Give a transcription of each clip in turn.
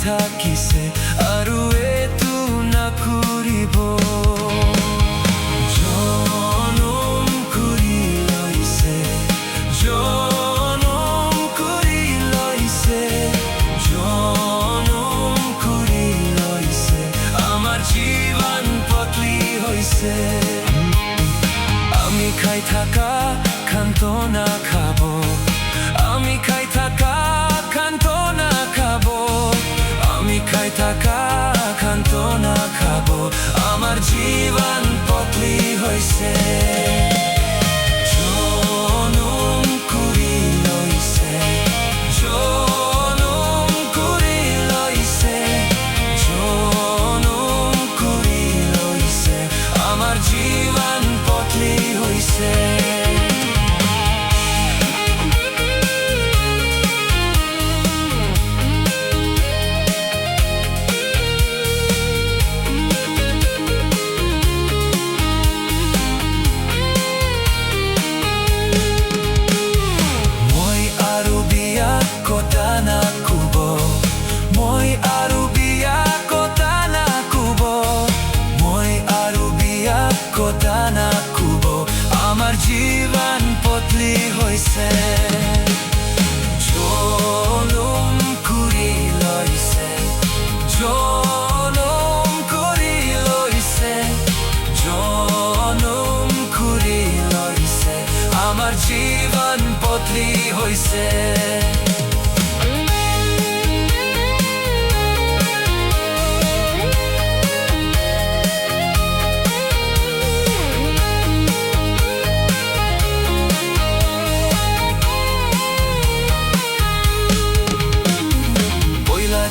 থাকিছে আৰু এইটো নকৰিব জনম কৰি লৈছে জনম কৰি লৈছে জনম কৰি লৈছে আমাৰ জীৱন পতলি হৈছে আমি খাই থাকা খান্তনা খাব আমি খাই থাকা খান্তনা খাব আমি খাই থাকা খান্তনা খাব আমার জীবন পতলি হইছে জনম কৰি লৈছে জনম কৰি লৈছে জনম কৰি লৈছে আমার জীবন পতলি হইছে আমার জীবন পতলি হইছে জনম কৰি লৈছে জনম কৰি লৈছে জনম কৰি লৈছে আমার জীবন পতলি হইছে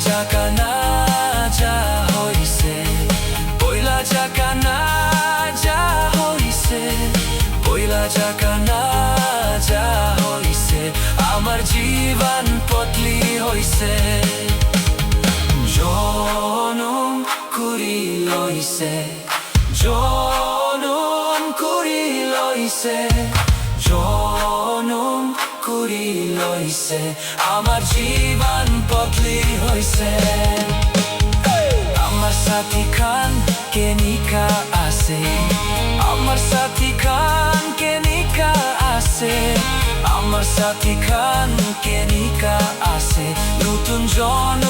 জাগা না যা হইছে পয়লা জাগা না যা হইছে পয়লা জাগা না যা হইছে আমার জীবন পতলি হইছে জনম কৰি লৈছে জনম কৰি লৈছে জনম কৰি লৈছে আমার জীবন পতলি হইছে আমার সাথী খান কেনিকা আছে আমার সাথী খান কেনিকা আছে আমার সাথী খান কেনিকা আছে নতুন জন